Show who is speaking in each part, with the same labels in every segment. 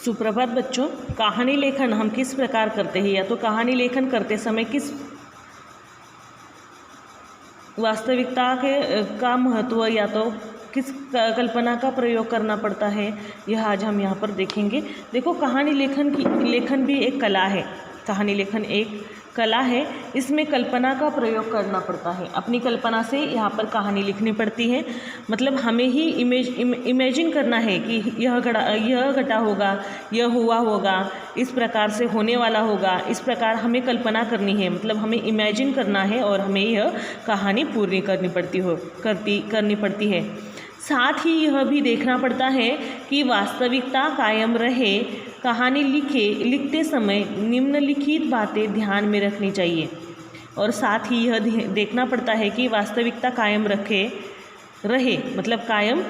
Speaker 1: सुप्रभात बच्चों। कहानी लेखन हम किस प्रकार करते हैं, या तो कहानी लेखन करते समय किस वास्तविकता का महत्व या तो किस कल्पना का प्रयोग करना पड़ता है, यह आज हम यहाँ पर देखेंगे। देखो, कहानी लेखन भी एक कला है। कहानी लेखन एक कला है, इसमें कल्पना का प्रयोग करना पड़ता है। अपनी कल्पना से यहाँ पर कहानी लिखनी पड़ती है। मतलब हमें ही इमेजिन करना है कि यह घटा होगा, यह हुआ होगा, इस प्रकार से होने वाला होगा, इस प्रकार हमें कल्पना करनी है। मतलब हमें इमेजिन करना है और हमें यह कहानी पूरी करनी पड़ती है। साथ ही यह भी देखना पड़ता है कि वास्तविकता कायम रहे। कहानी लिखते समय निम्नलिखित बातें ध्यान में रखनी चाहिए। और साथ ही यह देखना पड़ता है कि वास्तविकता कायम रहे, मतलब कायम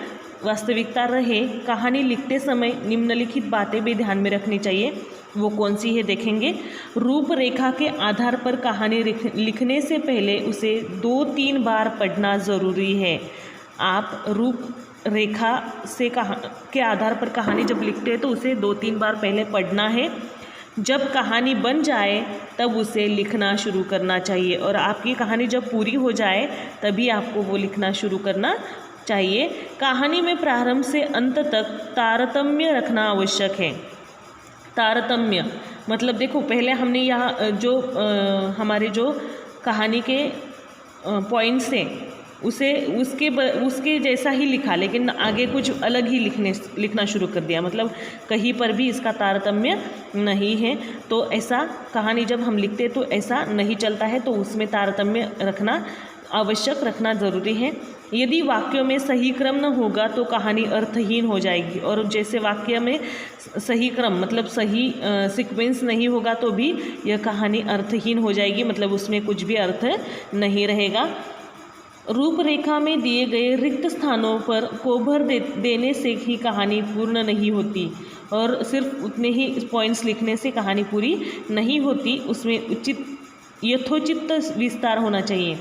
Speaker 1: वास्तविकता रहे। कहानी लिखते समय निम्नलिखित बातें भी ध्यान में रखनी चाहिए। वो कौन सी है देखेंगे। रूपरेखा के आधार पर कहानी लिखने से पहले उसे 2-3 बार पढ़ना ज़रूरी है। आप रूपरेखा के आधार पर कहानी जब लिखते हैं तो उसे 2-3 बार पहले पढ़ना है। जब कहानी बन जाए तब उसे लिखना शुरू करना चाहिए, और आपकी कहानी जब पूरी हो जाए तभी आपको वो लिखना शुरू करना चाहिए। कहानी में प्रारंभ से अंत तक तारतम्य रखना आवश्यक है। तारतम्य मतलब देखो, पहले हमने यहाँ जो हमारे जो कहानी के पॉइंट्स हैं उसके जैसा ही लिखा, लेकिन आगे कुछ अलग ही लिखना शुरू कर दिया। मतलब कहीं पर भी इसका तारतम्य नहीं है। तो ऐसा कहानी जब हम लिखते तो ऐसा नहीं चलता है, तो उसमें तारतम्य रखना ज़रूरी है। यदि वाक्यों में सही क्रम न होगा तो कहानी अर्थहीन हो जाएगी, और जैसे वाक्य में सही क्रम मतलब सही सीक्वेंस नहीं होगा तो भी यह कहानी अर्थहीन हो जाएगी, मतलब उसमें कुछ भी अर्थ नहीं रहेगा। रूपरेखा में दिए गए रिक्त स्थानों पर को भर देने से ही कहानी पूर्ण नहीं होती, और सिर्फ उतने ही पॉइंट्स लिखने से कहानी पूरी नहीं होती। उसमें यथोचित विस्तार होना चाहिए।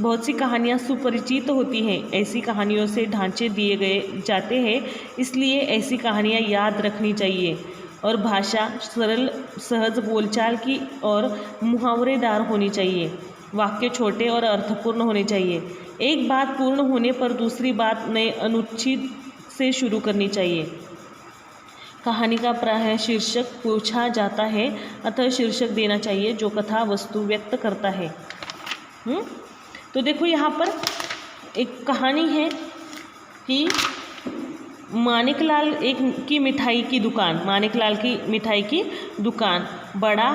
Speaker 1: बहुत सी कहानियाँ सुपरिचित होती हैं, ऐसी कहानियों से ढांचे दिए गए जाते हैं, इसलिए ऐसी कहानियाँ याद रखनी चाहिए। और भाषा सरल सहज बोलचाल की और मुहावरेदार होनी चाहिए। वाक्य छोटे और अर्थपूर्ण होने चाहिए। एक बात पूर्ण होने पर दूसरी बात नए अनुच्छेद से शुरू करनी चाहिए। कहानी का प्रायः शीर्षक पूछा जाता है, अतः शीर्षक देना चाहिए जो कथा वस्तु व्यक्त करता है। तो देखो, यहाँ पर एक कहानी है कि मानिकलाल की मिठाई की दुकान। मानिकलाल की मिठाई की दुकान। बड़ा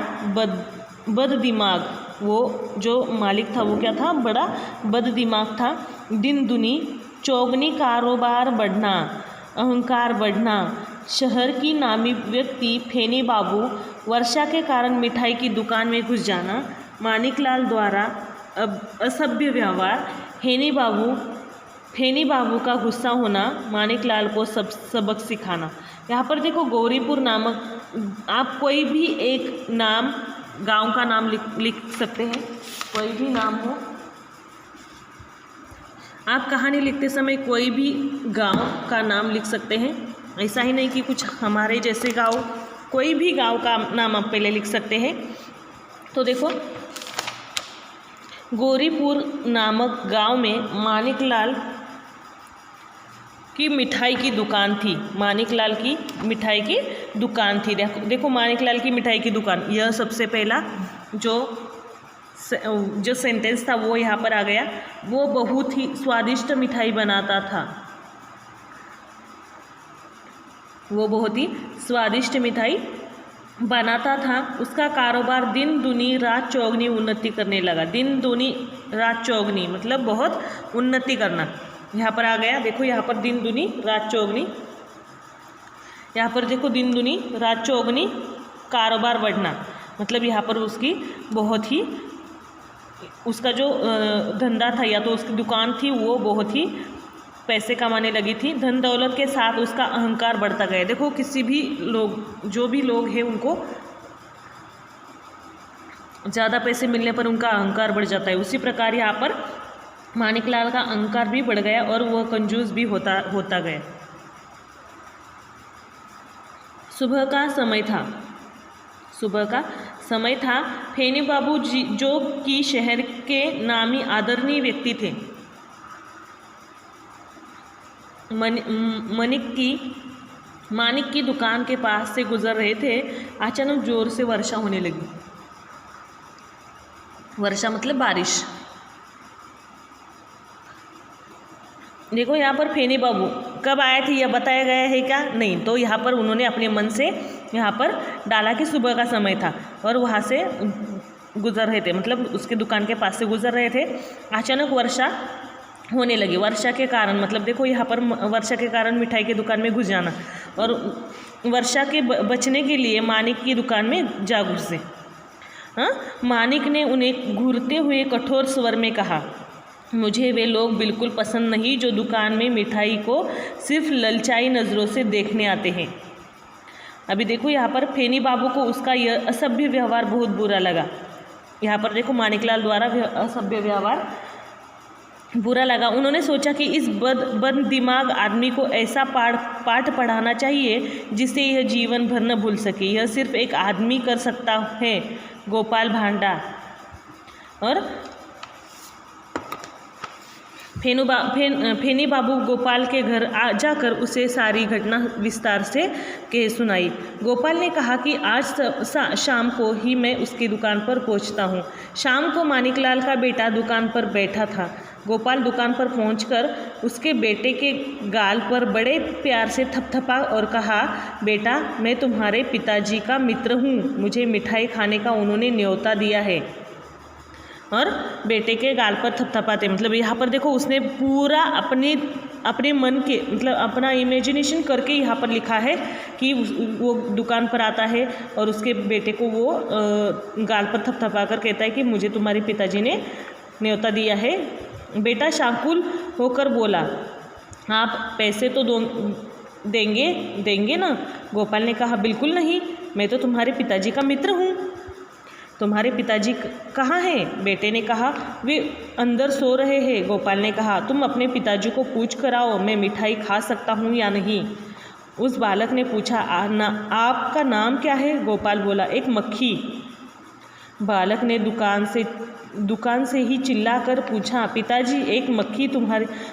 Speaker 1: बददिमाग, वो जो मालिक था वो क्या था, बड़ा बददिमाग था। दिन दुनी चौगनी कारोबार बढ़ना, अहंकार बढ़ना। शहर की नामी व्यक्ति फेनी बाबू वर्षा के कारण मिठाई की दुकान में घुस जाना, मानिकलाल द्वारा असभ्य व्यवहार, फेनी बाबू का गुस्सा होना, मानिकलाल को सबक सिखाना। यहाँ पर देखो, गौरीपुर नामक, आप कोई भी एक नाम गांव का नाम लिख सकते हैं, कोई भी नाम हो। आप कहानी लिखते समय कोई भी गांव का नाम लिख सकते हैं। ऐसा ही नहीं कि कुछ हमारे जैसे गांव, कोई भी गांव का नाम आप पहले लिख सकते हैं। तो देखो, गौरीपुर नामक गांव में मानिकलाल की मिठाई की दुकान थी। मानिकलाल की मिठाई की दुकान थी। देखो, मानिकलाल की मिठाई की दुकान, यह सबसे पहला जो सेंटेंस था वो यहाँ पर आ गया। वो बहुत ही स्वादिष्ट मिठाई बनाता था। वो बहुत ही स्वादिष्ट मिठाई बनाता था। उसका कारोबार दिन दुनी रात चौगनी उन्नति करने लगा। दिन दुनी रात चौगनी मतलब बहुत उन्नति करना, यहाँ पर आ गया। देखो, यहाँ पर दिन दुनी रात चौगनी, यहाँ पर देखो दिन दुनी रात चौगनी कारोबार बढ़ना, मतलब यहाँ पर उसकी बहुत ही, उसका जो धंधा था या तो उसकी दुकान थी वो बहुत ही पैसे कमाने लगी थी। धन दौलत के साथ उसका अहंकार बढ़ता गया। देखो, किसी भी लोग, जो भी लोग हैं, उनको ज़्यादा पैसे मिलने पर उनका अहंकार बढ़ जाता है। उसी प्रकार यहाँ पर मानिकलाल का अहंकार भी बढ़ गया और वह कंजूस भी होता गया। सुबह का समय था। सुबह का समय था। फेनी बाबू जी जो कि शहर के नामी आदरणीय व्यक्ति थे, मानिक की दुकान के पास से गुजर रहे थे। अचानक जोर से वर्षा होने लगी। वर्षा मतलब बारिश। देखो यहाँ पर फेनी बाबू कब आए थे यह बताया गया है क्या? नहीं। तो यहाँ पर उन्होंने अपने मन से यहाँ पर डाला कि सुबह का समय था और वहाँ से गुजर रहे थे, मतलब उसके दुकान के पास से गुजर रहे थे। अचानक वर्षा होने लगी। वर्षा के कारण मतलब देखो यहाँ पर वर्षा के कारण मिठाई की दुकान में घुस जाना, और वर्षा के बचने के लिए मानिक की दुकान में जा घुसे। मानिक ने उन्हें घूरते हुए कठोर स्वर में कहा, मुझे वे लोग बिल्कुल पसंद नहीं जो दुकान में मिठाई को सिर्फ ललचाई नज़रों से देखने आते हैं। अभी देखो यहाँ पर फेनी बाबू को उसका यह असभ्य व्यवहार बहुत बुरा लगा। यहाँ पर देखो मानिकलाल द्वारा असभ्य व्यवहार बुरा लगा। उन्होंने सोचा कि इस बद दिमाग आदमी को ऐसा पाठ पढ़ाना चाहिए जिससे यह जीवन भर न भूल सके। यह सिर्फ एक आदमी कर सकता है, गोपाल भांडा। और फेनी बाबू गोपाल के घर जाकर उसे सारी घटना विस्तार से कह सुनाई। गोपाल ने कहा कि आज शाम को ही मैं उसकी दुकान पर पहुंचता हूं। शाम को मानिकलाल का बेटा दुकान पर बैठा था। गोपाल दुकान पर पहुंचकर उसके बेटे के गाल पर बड़े प्यार से थपथपा और कहा, बेटा मैं तुम्हारे पिताजी का मित्र हूँ, मुझे मिठाई खाने का उन्होंने न्योता दिया है। और बेटे के गाल पर थपथपाते मतलब यहाँ पर देखो उसने पूरा अपने मन के मतलब अपना इमेजिनेशन करके यहाँ पर लिखा है कि वो दुकान पर आता है और उसके बेटे को वो गाल पर थपथपा कर कहता है कि मुझे तुम्हारे पिताजी ने न्योता दिया है। बेटा शाकुल होकर बोला, आप पैसे तो देंगे ना? गोपाल ने कहा, बिल्कुल नहीं, मैं तो तुम्हारे पिताजी का मित्र हूँ। तुम्हारे पिताजी कहाँ हैं? बेटे ने कहा, वे अंदर सो रहे हैं। गोपाल ने कहा, तुम अपने पिताजी को पूछ कर आओ मैं मिठाई खा सकता हूँ या नहीं। उस बालक ने पूछा, आपका नाम क्या है? गोपाल बोला, एक मक्खी। बालक ने दुकान से ही चिल्ला कर पूछा, पिताजी एक मक्खी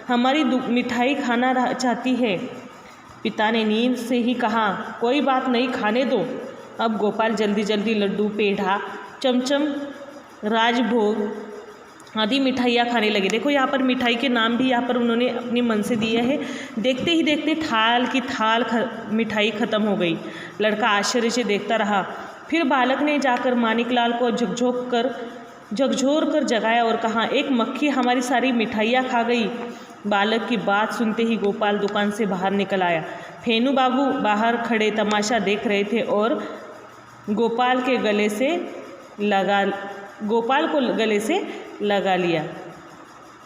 Speaker 1: हमारी मिठाई खाना चाहती है। पिता ने नींद से ही कहा, कोई बात नहीं, खाने दो। अब गोपाल जल्दी जल्दी लड्डू, पेढ़ा, चमचम, राजभोग आदि मिठाइयाँ खाने लगे। देखो यहाँ पर मिठाई के नाम भी यहाँ पर उन्होंने अपने मन से दिए हैं। देखते ही देखते थाल की थाल मिठाई खत्म हो गई। लड़का आश्चर्य से देखता रहा। फिर बालक ने जाकर मानिकलाल को झकझोर कर जगाया और कहा, एक मक्खी हमारी सारी मिठाइयाँ खा गई। बालक की बात सुनते ही गोपाल दुकान से बाहर निकल आया। फेनू बाबू बाहर खड़े तमाशा देख रहे थे और गोपाल को गले से लगा लिया।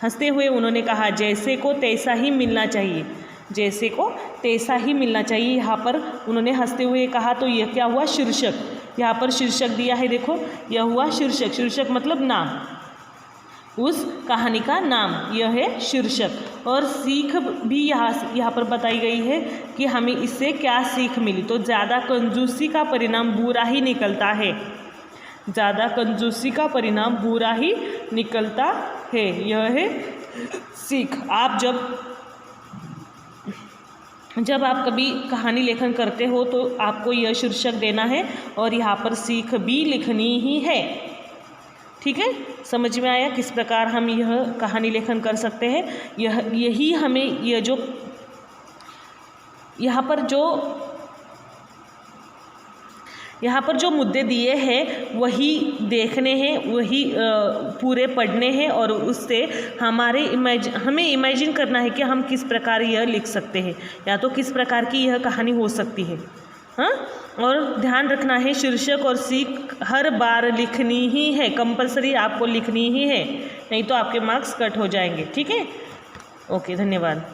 Speaker 1: हंसते हुए उन्होंने कहा, जैसे को तैसा ही मिलना चाहिए, जैसे को तैसा ही मिलना चाहिए। यहाँ पर उन्होंने हंसते हुए कहा। तो यह क्या हुआ? शीर्षक। यहाँ पर शीर्षक दिया है, देखो यह हुआ शीर्षक। शीर्षक मतलब नाम, उस कहानी का नाम, यह है शीर्षक। और सीख भी यहाँ पर बताई गई है कि हमें इससे क्या सीख मिली। तो ज़्यादा कंजूसी का परिणाम बुरा ही निकलता है। ज़्यादा कंजूसी का परिणाम बुरा ही निकलता है, यह है सीख। आप जब आप कभी कहानी लेखन करते हो तो आपको यह शीर्षक देना है और यहाँ पर सीख भी लिखनी ही है। ठीक है, समझ में आया किस प्रकार हम यह कहानी लेखन कर सकते हैं। यही हमें यहाँ पर जो मुद्दे दिए हैं वही देखने हैं, वही पूरे पढ़ने हैं और उससे हमें इमेजिन करना है कि हम किस प्रकार यह लिख सकते हैं या तो किस प्रकार की यह कहानी हो सकती है। हाँ, और ध्यान रखना है शीर्षक और सीख हर बार लिखनी ही है, कंपलसरी आपको लिखनी ही है, नहीं तो आपके मार्क्स कट हो जाएंगे। ठीक है, ओके, धन्यवाद।